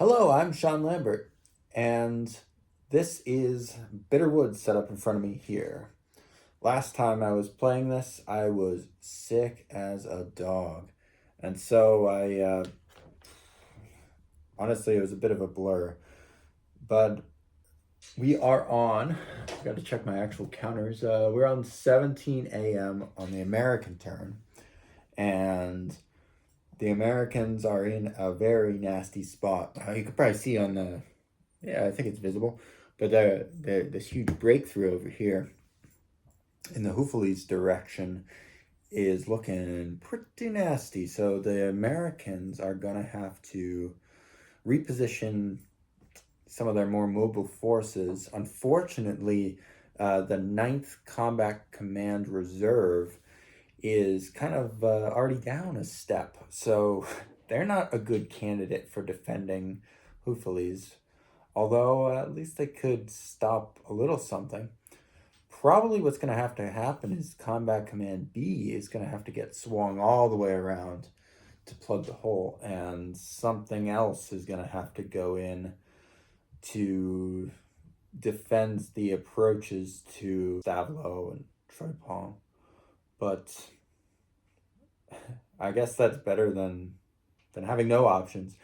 Hello, I'm Sean Lambert, and this is Bitterwood set up in front of me here. Last time I was playing this, I was sick as a dog, and so honestly, it was a bit of a blur. But we are on, I've got to check my actual counters. We're on 17 a.m. on the American turn, and the Americans are in a very nasty spot. You can probably see on the Yeah, I think it's visible. But this huge breakthrough over here in the Hoofleys direction is looking pretty nasty. So the Americans are going to have to reposition some of their more mobile forces. Unfortunately, the Ninth Combat Command Reserve is kind of already down a step. So they're not a good candidate for defending Hoofleys. Although at least they could stop a little something. Probably what's going to happen is Combat Command B is going to have to get swung all the way around to plug the hole, and something else is going to have to go in to defend the approaches to Stavlo and Troypont. But I guess that's better than having no options.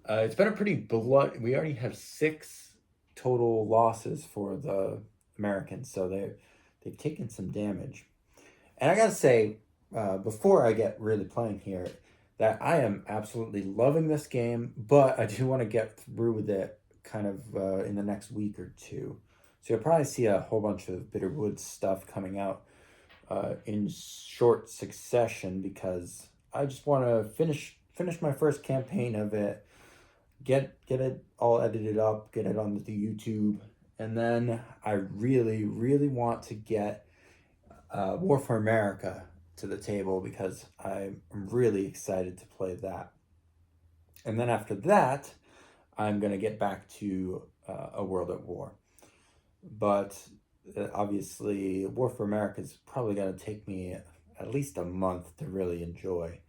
It's been a pretty blood. We already have 6 total losses for the Americans, so they've taken some damage. And I gotta say, before I get really playing here, that I am absolutely loving this game, but I do want to get through with it kind of in the next week or two. So you'll probably see a whole bunch of Bitterwood stuff coming out in short succession, because I just want to finish my first campaign of it, get it all edited up, get it on the YouTube, and then I really want to get War for America to the table, because I'm really excited to play that. And then after that, I'm gonna get back to A World at War. But obviously, War for America is probably gonna take me at least a month to really enjoy.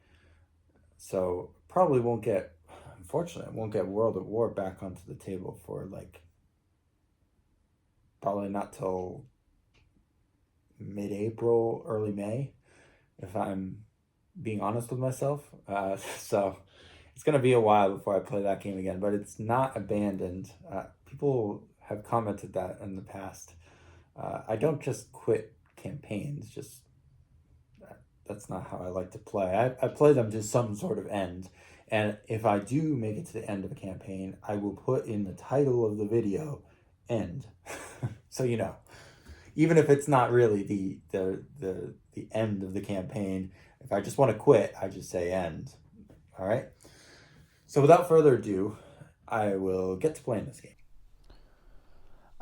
So probably won't get, unfortunately, I won't get World at War back onto the table for probably not till mid-April, early May, if I'm being honest with myself. So it's going to be a while before I play that game again, but it's not abandoned. People have commented that in the past. I don't just quit campaigns, just that's not how I like to play. I play them to some sort of end. And if I do make it to the end of a campaign, I will put in the title of the video, end. So even if it's not really the end of the campaign, if I just want to quit, I just say end. All right? So without further ado, I will get to playing this game.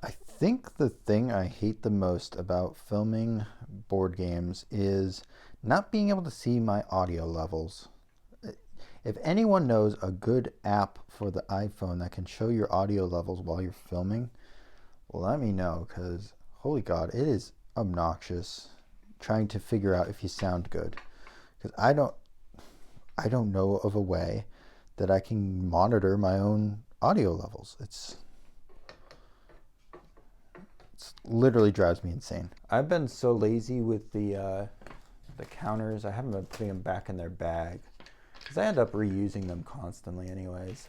I think the thing I hate the most about filming board games is not being able to see my audio levels. If anyone knows a good app for the iPhone that can show your audio levels while you're filming, well, let me know, because holy God, it is obnoxious trying to figure out if you sound good. Because I don't know of a way that I can monitor my own audio levels. It's literally drives me insane. I've been so lazy with the counters. I haven't been putting them back in their bag, because I end up reusing them constantly anyways.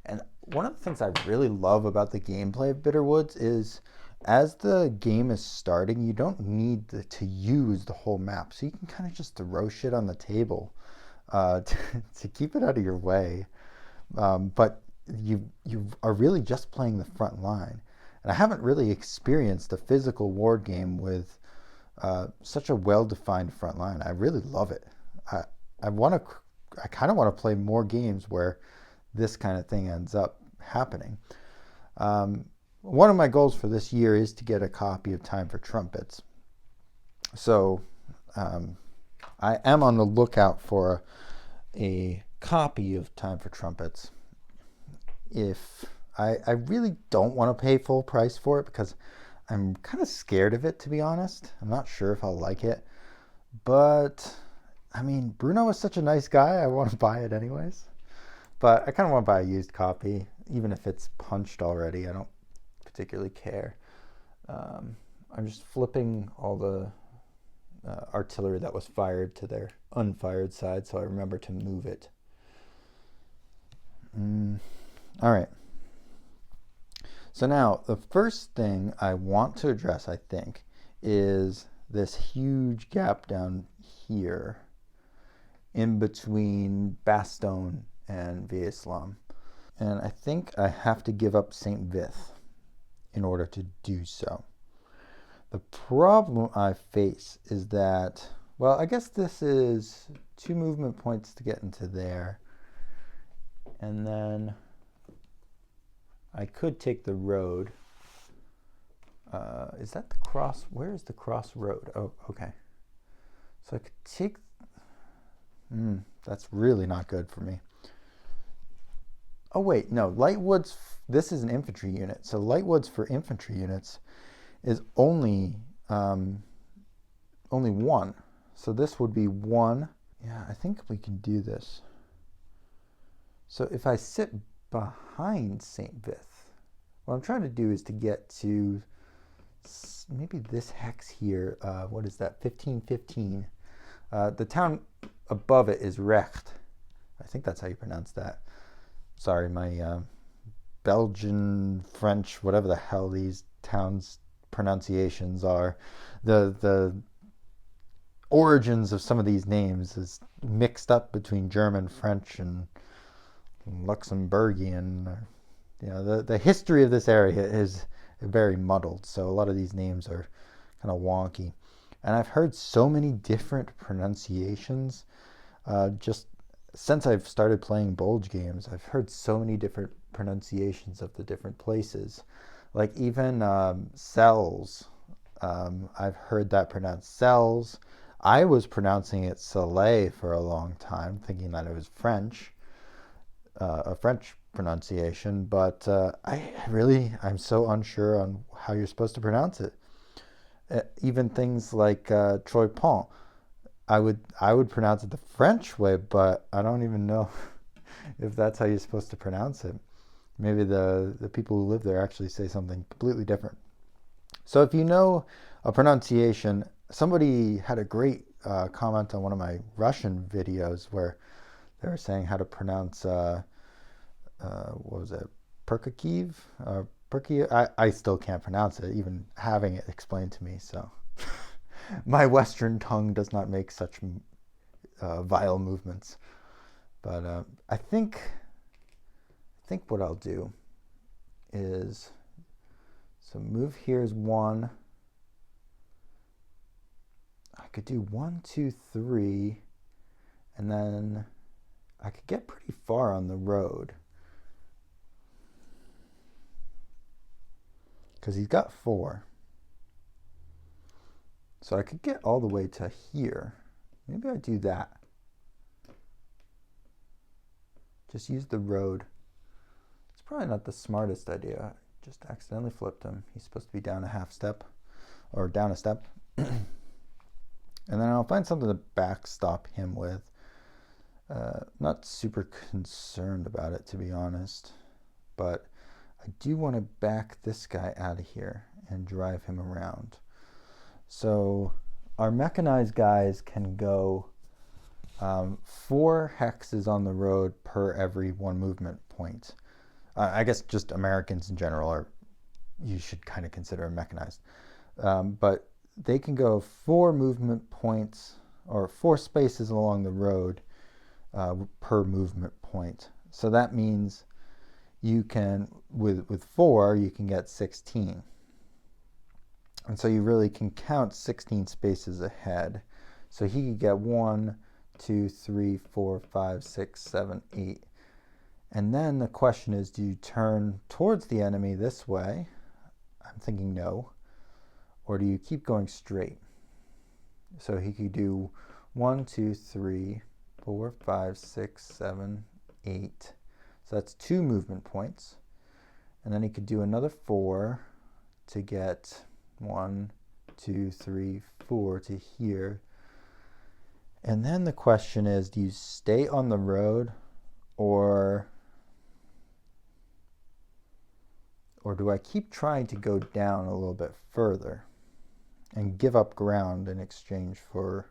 And one of the things I really love about the gameplay of Bitterwoods is, as the game is starting, you don't need to use the whole map. So you can kind of just throw shit on the table to keep it out of your way. But you are really just playing the front line. And I haven't really experienced a physical war game with such a well-defined front line. I really love it. I kind of want to play more games where this kind of thing ends up happening. One of my goals for this year is to get a copy of Time for Trumpets. So I am on the lookout for a copy of Time for Trumpets. If I really don't want to pay full price for it, because I'm kind of scared of it, to be honest. I'm not sure if I'll like it. But, I mean, Bruno is such a nice guy, I want to buy it anyways. But I kind of want to buy a used copy, even if it's punched already. I don't particularly care. I'm just flipping all the artillery that was fired to their unfired side, so I remember to move it. All right. So now the first thing I want to address, I think, is this huge gap down here in between Bastogne and Vieslam. And I think I have to give up St. Vith in order to do so. The problem I face is that, well, I guess this is 2 movement points to get into there. And then I could take the road. Is that the cross? Where is the crossroad? Oh, okay. So I could take... that's really not good for me. Oh, wait, no. Lightwood's... This is an infantry unit. So Lightwood's for infantry units is only 1. So this would be 1. Yeah, I think we can do this. So if I sit behind St. Vith, what I'm trying to do is to get to maybe this hex here. What is that? 1515. The town above it is Recht. I think that's how you pronounce that. Sorry, my Belgian, French, whatever the hell these towns' pronunciations are. The origins of some of these names is mixed up between German, French, and Luxembourgian. The history of this area is very muddled, so a lot of these names are kind of wonky. And I've heard so many different pronunciations just since I've started playing Bulge games. I've heard so many different pronunciations of the different places. Like even cells, I've heard that pronounced cells. I was pronouncing it Soleil for a long time, thinking that it was French, a French pronunciation, but I'm so unsure on how you're supposed to pronounce it. Even things like Troy Pont, I would pronounce it the French way, but I don't even know if that's how you're supposed to pronounce it. Maybe the people who live there actually say something completely different. So if you know a pronunciation, somebody had a great comment on one of my Russian videos where they were saying how to pronounce what was it, Perkakiv? I still can't pronounce it, even having it explained to me. So my Western tongue does not make such vile movements. But I think what I'll do is, so move here is 1. I could do 1, 2, 3, and then I could get pretty far on the road. Because he's got 4. So I could get all the way to here. Maybe I do that. Just use the road. It's probably not the smartest idea. I just accidentally flipped him. He's supposed to be down a half step, or down a step. And then I'll find something to backstop him with. Not super concerned about it, to be honest. But I do want to back this guy out of here and drive him around. So our mechanized guys can go 4 hexes on the road per every 1 movement point. I guess just Americans in general are, you should kind of consider mechanized. But they can go 4 movement points or 4 spaces along the road per movement point. So that means you can, with 4, you can get 16. And so you really can count 16 spaces ahead. So he could get 1, 2, 3, 4, 5, 6, 7, 8. And then the question is, do you turn towards the enemy this way? I'm thinking no. Or do you keep going straight? So he could do 1, 2, 3, 4, 5, 6, 7, 8. So that's 2 movement points. And then he could do another 4 to get 1, 2, 3, 4 to here. And then the question is, do you stay on the road or Or do I keep trying to go down a little bit further and give up ground in exchange for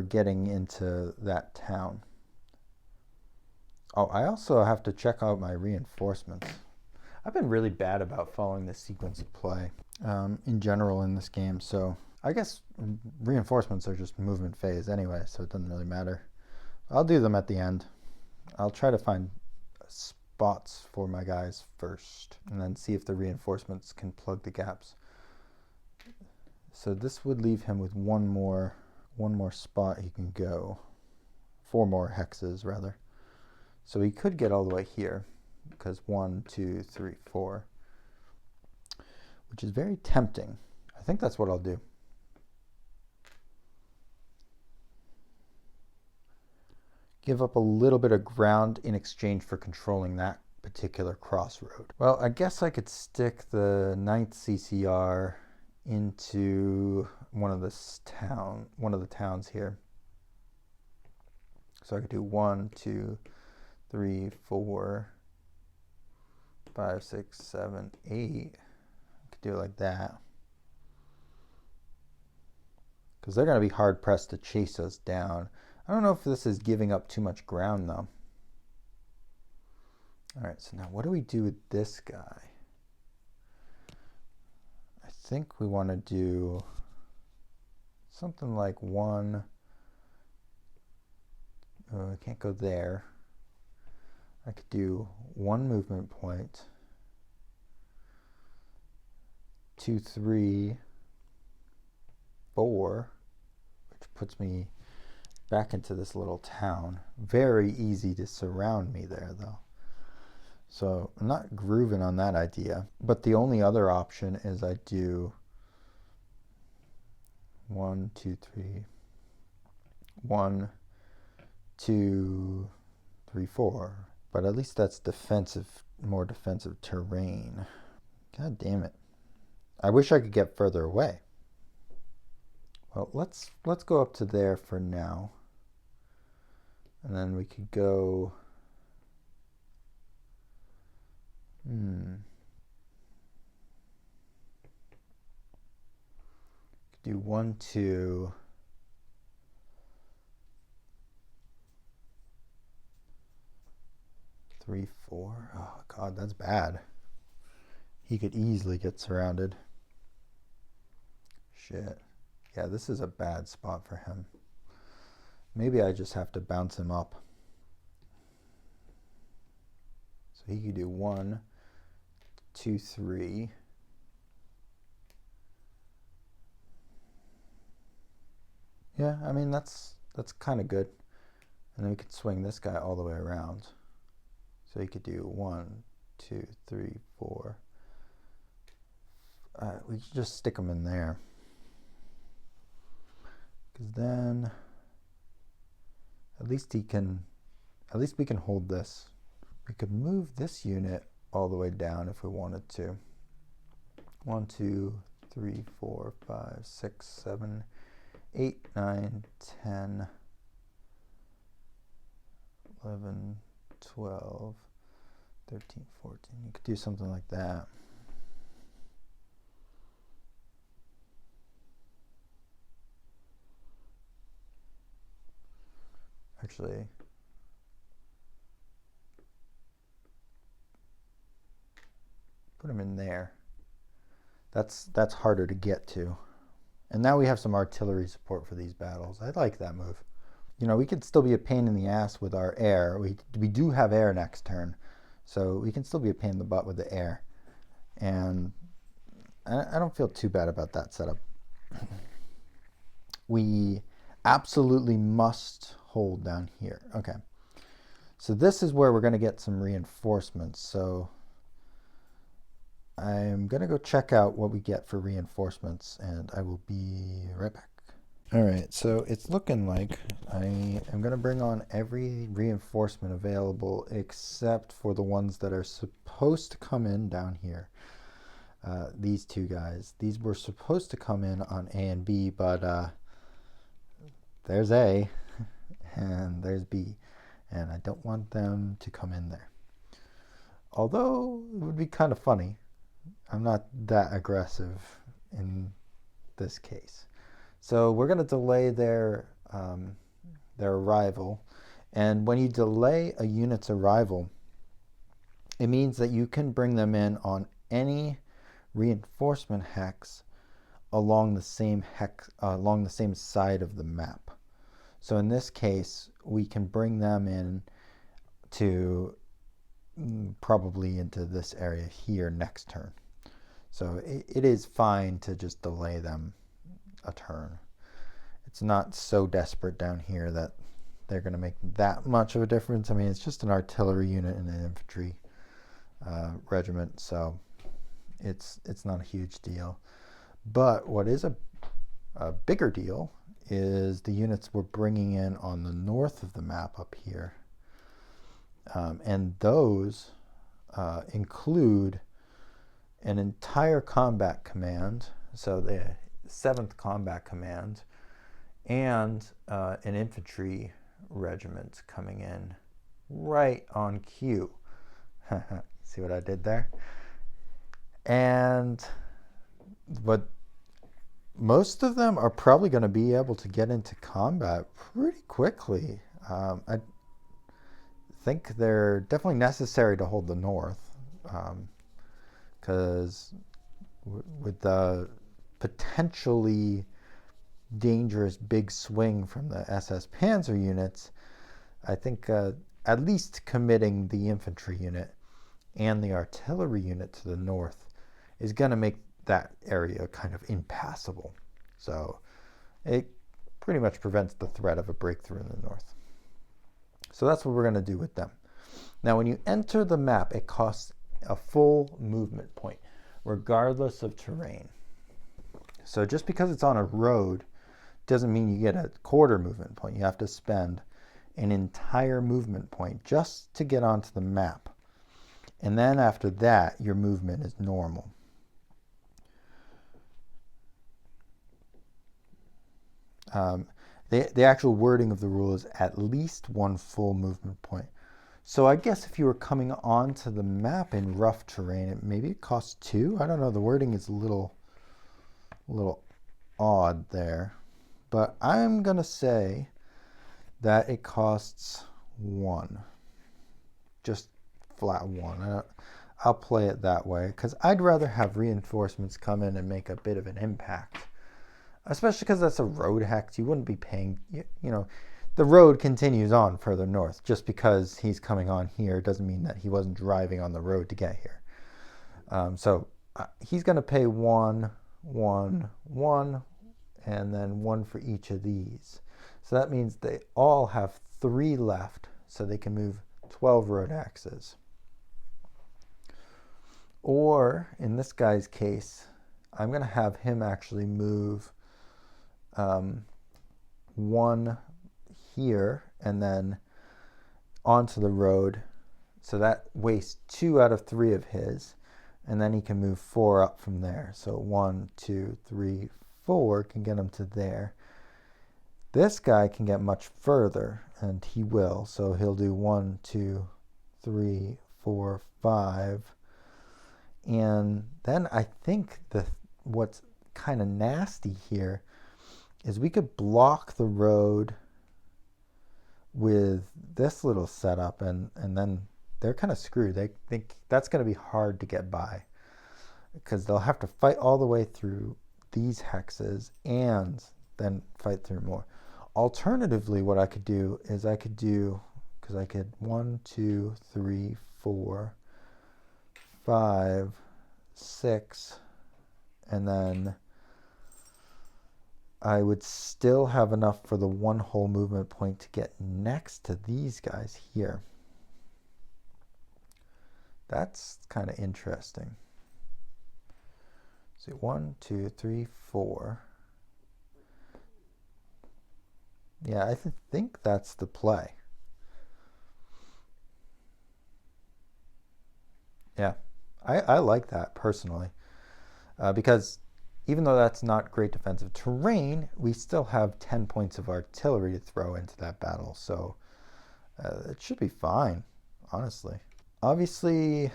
getting into that town? Oh, I also have to check out my reinforcements. I've been really bad about following the sequence of play in general in this game, so I guess reinforcements are just movement phase anyway, so it doesn't really matter. I'll do them at the end. I'll try to find spots for my guys first and then see if the reinforcements can plug the gaps. So this would leave him with one more spot he can go. 4 more hexes rather. So he could get all the way here because 1, 2, 3, 4, which is very tempting. I think that's what I'll do. Give up a little bit of ground in exchange for controlling that particular crossroad. Well, I guess I could stick the 9th CCR into one of the towns here. So I could do 1, 2, 3, 4, 5, 6, 7, 8. I could do it like that. Because they're going to be hard pressed to chase us down. I don't know if this is giving up too much ground though. All right, so now what do we do with this guy? I think we want to do something like 1. I can't go there. I could do 1 movement point, 2, 3, 4, which puts me back into this little town. Very easy to surround me there though. So I'm not grooving on that idea. But the only other option is I do 1, 2, 3, 1, 2, 3, 4. But at least that's defensive, more defensive terrain. God damn it. I wish I could get further away. Well, let's go up to there for now. And then we could go do 1, 2. 3, 4. Oh god, that's bad. He could easily get surrounded. Shit. Yeah, this is a bad spot for him. Maybe I just have to bounce him up. So he could do 1, 2, 3. Yeah, I mean that's kind of good. And then we could swing this guy all the way around. So he could do 1, 2, 3, 4. We could just stick him in there. Because then at least we can hold this. We could move this unit all the way down if we wanted to. 1, 2, 3, 4, 5, 6, 7, 8, 9, 10, 11, 12, 13, 14. You could do something like that. Actually, put him in there. That's harder to get to. And now we have some artillery support for these battles. I like that move. You know, we could still be a pain in the ass with our air. We do have air next turn, so we can still be a pain in the butt with the air. And I don't feel too bad about that setup. We absolutely must hold down here. Okay. So this is where we're going to get some reinforcements. So I'm going to go check out what we get for reinforcements, and I will be right back. All right, so it's looking like I am going to bring on every reinforcement available except for the ones that are supposed to come in down here. These 2 guys. These were supposed to come in on A and B, but there's A and there's B, and I don't want them to come in there. Although it would be kind of funny. I'm not that aggressive in this case. So we're going to delay their arrival. And when you delay a unit's arrival, it means that you can bring them in on any reinforcement hex along the same side of the map. So in this case, we can bring them in to probably into this area here next turn. So it is fine to just delay them a turn. It's not so desperate down here that they're going to make that much of a difference. I mean, it's just an artillery unit and an infantry regiment, so it's not a huge deal. But what is a bigger deal is the units we're bringing in on the north of the map up here. And those include an entire combat command, so the 7th Combat Command, and an infantry regiment coming in right on cue. See what I did there? But most of them are probably going to be able to get into combat pretty quickly. I think they're definitely necessary to hold the north, because with the potentially dangerous big swing from the SS Panzer units, I think at least committing the infantry unit and the artillery unit to the north is going to make that area kind of impassable. So it pretty much prevents the threat of a breakthrough in the north. So that's what we're going to do with them. Now, when you enter the map, it costs a full movement point, regardless of terrain. So just because it's on a road doesn't mean you get a quarter movement point. You have to spend an entire movement point just to get onto the map. And then after that, your movement is normal. The actual wording of the rule is at least one full movement point. So I guess if you were coming onto the map in rough terrain, maybe it costs 2. I don't know. The wording is a little odd there. But I'm going to say that it costs 1. Just flat 1. I'll play it that way because I'd rather have reinforcements come in and make a bit of an impact. Especially because that's a road hex. You wouldn't be paying, the road continues on further north. Just because he's coming on here doesn't mean that he wasn't driving on the road to get here. So he's going to pay 1, 1, 1, and then 1 for each of these. So that means they all have 3 left, so they can move 12 road axes. Or, in this guy's case, I'm going to have him actually move 1 here and then onto the road. So that wastes 2 out of 3 of his. And then he can move 4 up from there. So 1, 2, 3, 4 can get him to there. This guy can get much further, and he will. So he'll do 1, 2, 3, 4, 5. And then I think what's kind of nasty here is we could block the road with this little setup, and then they're kind of screwed. They think that's going to be hard to get by because they'll have to fight all the way through these hexes and then fight through more. Alternatively, what I could do is because I could 1, 2, 3, 4, 5, 6, and then I would still have enough for the 1 whole movement point to get next to these guys here. That's kind of interesting. So 1, 2, 3, 4. Yeah, I think that's the play. Yeah, I like that personally because even though that's not great defensive terrain, we still have 10 points of artillery to throw into that battle. So it should be fine, honestly. obviously,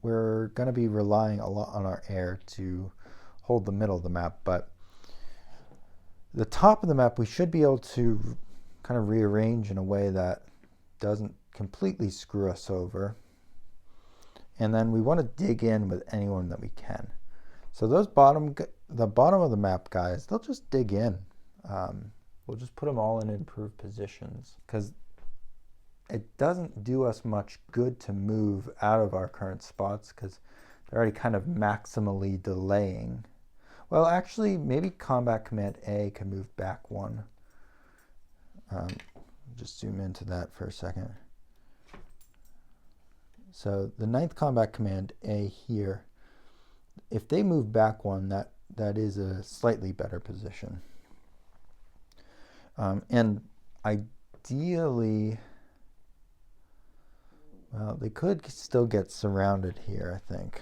we're going to be relying a lot on our air to hold the middle of the map, but the top of the map we should be able to kind of rearrange in a way that doesn't completely screw us over. And then we want to dig in with anyone that we can. So the bottom of the map guys, they'll just dig in. We'll just put them all in improved positions because it doesn't do us much good to move out of our current spots because they're already kind of maximally delaying. Well, actually, maybe Combat Command A can move back one. Just zoom into that for a second. So the 9th Combat Command A here, if they move back one, that is a slightly better position. And ideally, well, they could still get surrounded here, I think.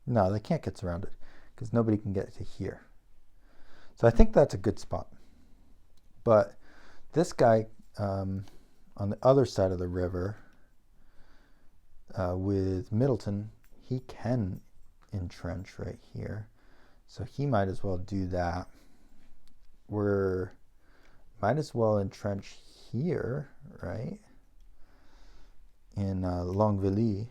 No, they can't get surrounded because nobody can get to here. So I think that's a good spot. But this guy on the other side of the river with Middleton, he can entrench right here. So he might as well do that. Might as well entrench here, right? In Longueville.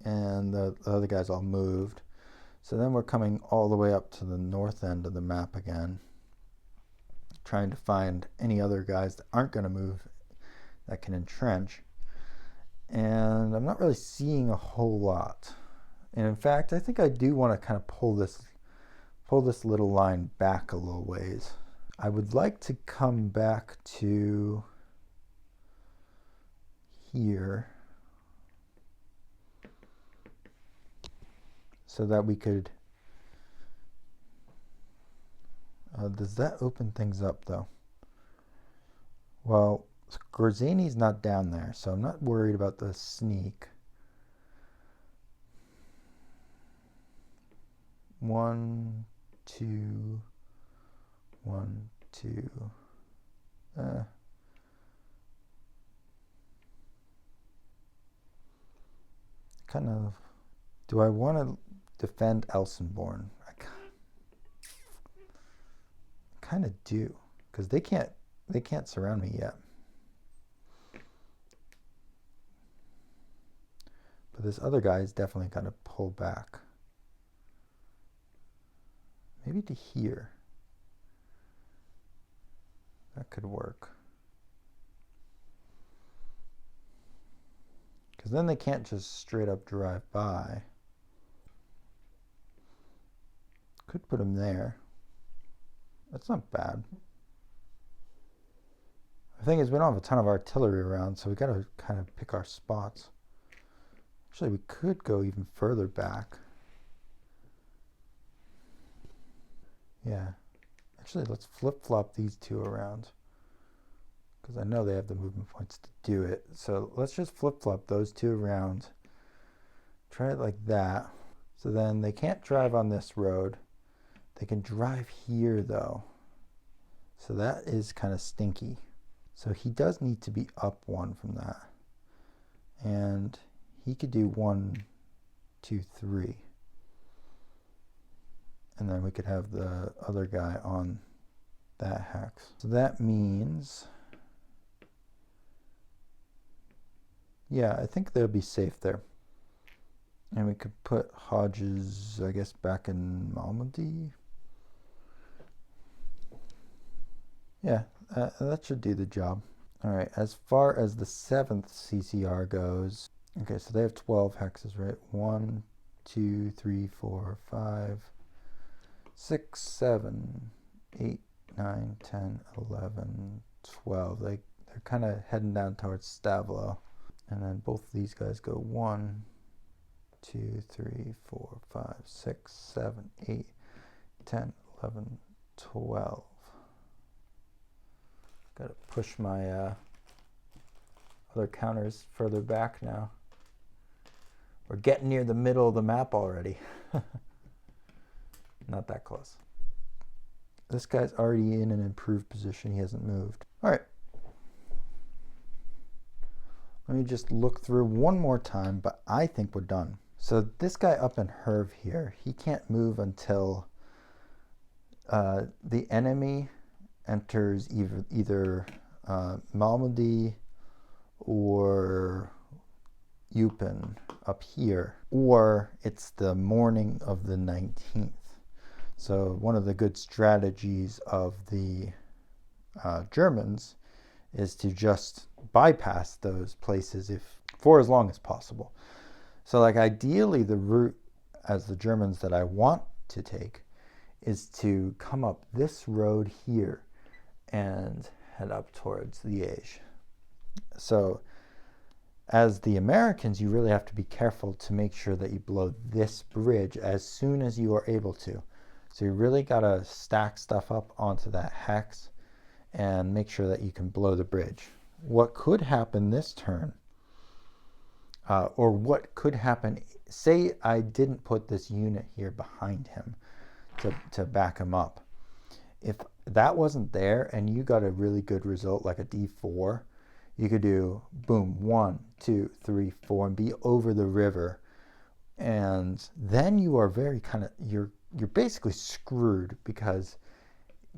And the other guys all moved. So then we're coming all the way up to the north end of the map again, trying to find any other guys that aren't going to move that can entrench. And I'm not really seeing a whole lot. And in fact, I think I do want to kind of pull this little line back a little ways. I would like to come back to here so that we could, does that open things up though? Well, Gorzani's not down there, so I'm not worried about the sneak. 1, 2, 1, 2. Kind of. Do I want to defend Elsenborn? I kind of do, because they can't surround me yet. But this other guy is definitely going to pull back. Maybe to here. That could work. Because then they can't just straight up drive by. Could put them there. That's not bad. The thing is, we don't have a ton of artillery around, so we got to kind of pick our spots. Actually, we could go even further back. Yeah. Actually, let's flip-flop these two around, because I know they have the movement points to do it. So let's just flip-flop those two around. Try it like that. So then they can't drive on this road. They can drive here, though. So that is kind of stinky. So he does need to be up one from that. And he could do 1, 2, 3. And then we could have the other guy on that hex. So that means, yeah, I think they'll be safe there. And we could put Hodges, I guess, back in Malmedy. Yeah, that should do the job. All right, as far as the 7th CCR goes, okay, so they have 12 hexes, right? 1, 2, 3, 4, 5, 6, 7, 8, 9, 10, 11, 12. They're kind of heading down towards Stavlo. And then both of these guys go 1, 2, 3, 4, 5, 6, 7, 8, 10, 11, 12. Got to push my other counters further back now. We're getting near the middle of the map already. Not that close. This guy's already in an improved position. He hasn't moved. All right. Let me just look through one more time, but I think we're done. So this guy up in Herve here, he can't move until the enemy enters either Malmedy or Eupen up here, or it's the morning of the 19th. So one of the good strategies of the Germans is to just bypass those places for as long as possible. So like ideally the route as the Germans that I want to take is to come up this road here and head up towards Liège. So as the Americans, you really have to be careful to make sure that you blow this bridge as soon as you are able to. So you really got to stack stuff up onto that hex and make sure that you can blow the bridge. What could happen this turn, or what could happen, say I didn't put this unit here behind him to back him up. If that wasn't there and you got a really good result like a D4, you could do boom 1, 2, 3, 4 and be over the river, and then you are very you're basically screwed, because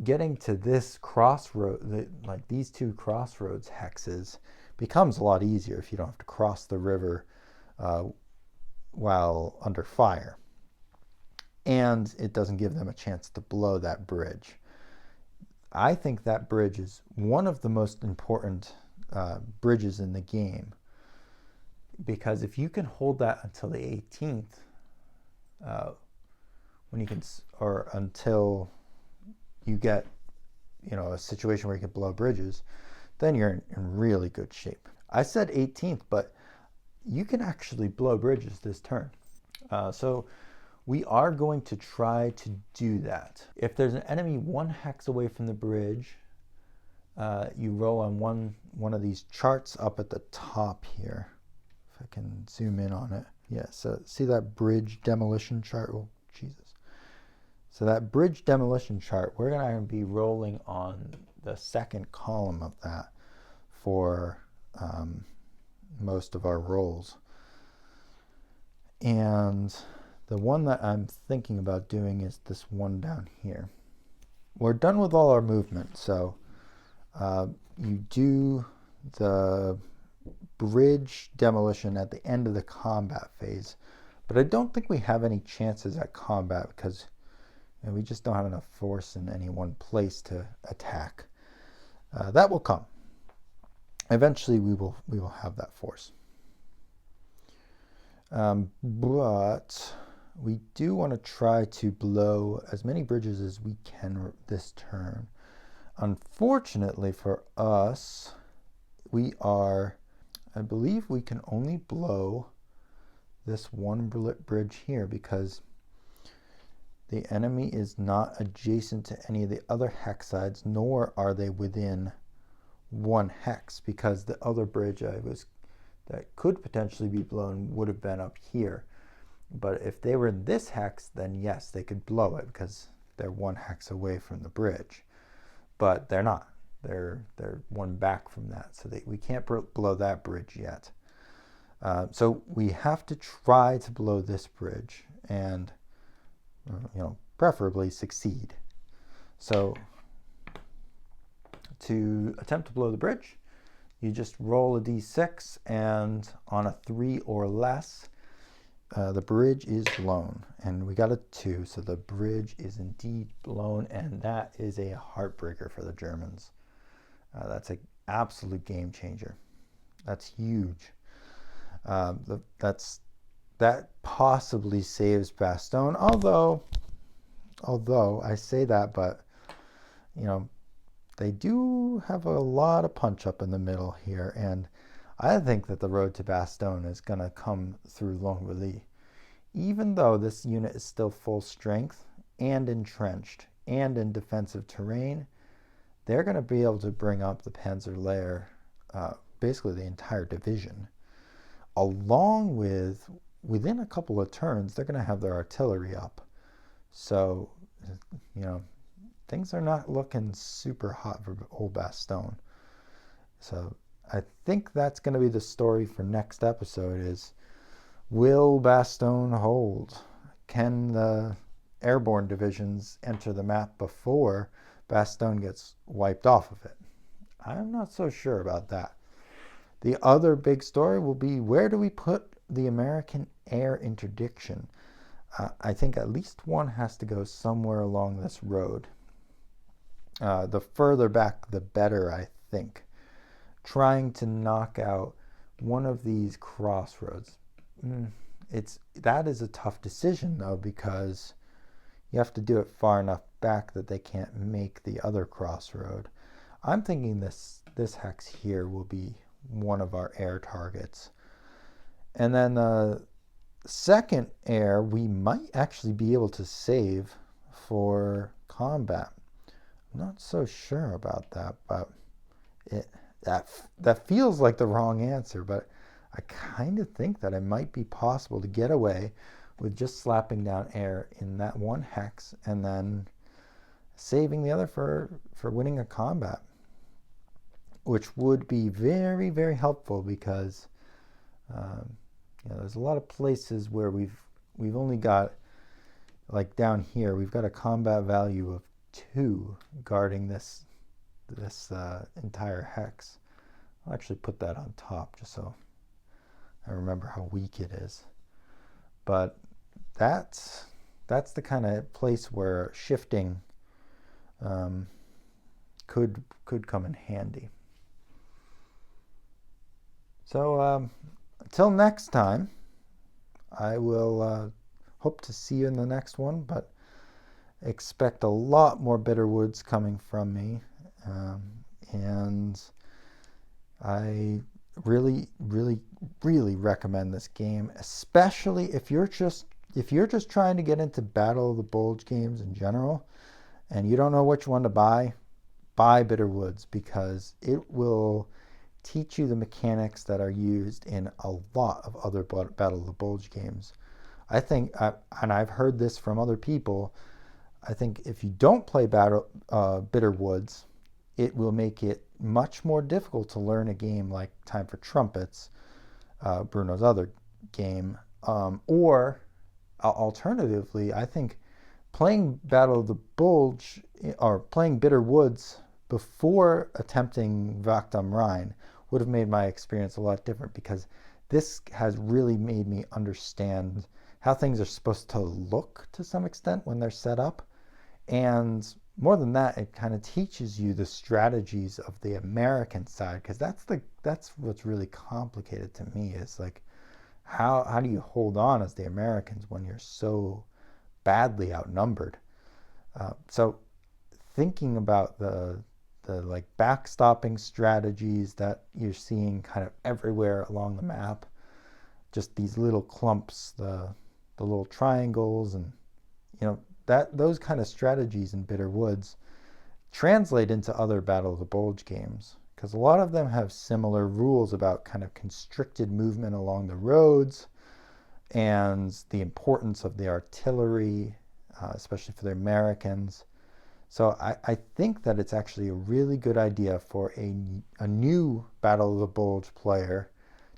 getting to this crossroad, like these two crossroads hexes, becomes a lot easier if you don't have to cross the river while under fire, and it doesn't give them a chance to blow that bridge. I think that bridge is one of the most important bridges in the game, because if you can hold that until the 18th, when you can, or until you get, a situation where you can blow bridges, then you're in really good shape. I said 18th, but you can actually blow bridges this turn. So we are going to try to do that. If there's an enemy 1 hex away from the bridge, you roll on one of these charts up at the top here. If I can zoom in on it. Yeah, so see that bridge demolition chart? Oh, Jesus. So that bridge demolition chart, we're going to be rolling on the second column of that for most of our rolls. And the one that I'm thinking about doing is this one down here. We're done with all our movement, so you do the bridge demolition at the end of the combat phase, but I don't think we have any chances at combat because we just don't have enough force in any one place to attack. That will come. Eventually we will have that force. But we do want to try to blow as many bridges as we can this turn. Unfortunately for us, I believe we can only blow this one bridge here because the enemy is not adjacent to any of the other hex sides, nor are they within 1 hex, because the other bridge that could potentially be blown would have been up here. But if they were in this hex, then yes, they could blow it because they're 1 hex away from the bridge. But they're not. They're 1 back from that, so we can't blow that bridge yet. So we have to try to blow this bridge and preferably succeed. So to attempt to blow the bridge, you just roll a d6, and on a 3 or less, the bridge is blown. And we got a 2, so the bridge is indeed blown, and that is a heartbreaker for the Germans. That's an absolute game changer. That's huge. That possibly saves Bastogne, although I say that, but they do have a lot of punch up in the middle here, and I think that the road to Bastogne is going to come through Longwy. Even though this unit is still full strength and entrenched and in defensive terrain, they're going to be able to bring up the Panzerlehr, basically the entire division. Along with, within a couple of turns, they're going to have their artillery up. So, things are not looking super hot for old Bastogne. So I think that's going to be the story for next episode is, will Bastogne hold? Can the airborne divisions enter the map before Bastogne gets wiped off of it? I'm not so sure about that. The other big story will be, where do we put the American air interdiction? I think at least one has to go somewhere along this road. The further back, the better, I think. Trying to knock out one of these crossroads. That is a tough decision, though, because you have to do it far enough back that they can't make the other crossroad. I'm thinking this hex here will be one of our air targets. And then the second air we might actually be able to save for combat. I'm not so sure about that, but that feels like the wrong answer, but I kind of think that it might be possible to get away with just slapping down air in that one hex and then saving the other for winning a combat, which would be very, very helpful because there's a lot of places where we've only got, like down here, we've got a combat value of 2 guarding this entire hex. I'll actually put that on top just so I remember how weak it is. But that's the kind of place where shifting could come in handy. So until next time, I will hope to see you in the next one, but expect a lot more bitter woods coming from me. And I really, really, really recommend this game, especially if you're just trying to get into Battle of the Bulge games in general and you don't know which one to buy Bitter Woods, because it will teach you the mechanics that are used in a lot of other Battle of the Bulge games. I think, and I've heard this from other people, I think if you don't play Bitter Woods, it will make it much more difficult to learn a game like Time for Trumpets, Bruno's other game, or alternatively, I think playing Battle of the Bulge or playing Bitter Woods before attempting Wacht am Rhein would have made my experience a lot different, because this has really made me understand how things are supposed to look to some extent when they're set up. And more than that, it kind of teaches you the strategies of the American side, because that's what's really complicated to me, is like how do you hold on as the Americans when you're so badly outnumbered? So thinking about the like backstopping strategies that you're seeing kind of everywhere along the map, just these little clumps, the little triangles, and those kind of strategies in Bitter Woods translate into other Battle of the Bulge games, because a lot of them have similar rules about kind of constricted movement along the roads and the importance of the artillery, especially for the Americans. So I think that it's actually a really good idea for a new Battle of the Bulge player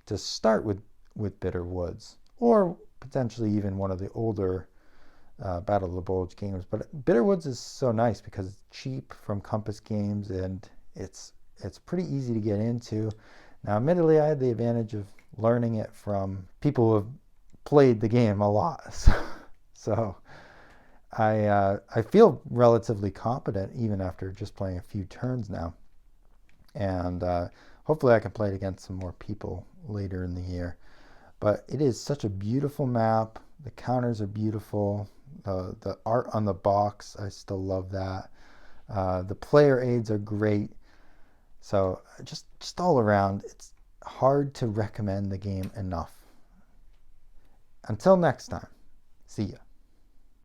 to start with Bitter Woods, or potentially even one of the older Battle of the Bulge games. But Bitter Woods is so nice because it's cheap from Compass Games, and it's pretty easy to get into. Now, admittedly, I had the advantage of learning it from people who have played the game a lot. So I feel relatively competent even after just playing a few turns now. And hopefully I can play it against some more people later in the year. But it is such a beautiful map. The counters are beautiful. The art on the box, I still love that. The player aids are great. So just all around, it's hard to recommend the game enough. Until next time, see ya.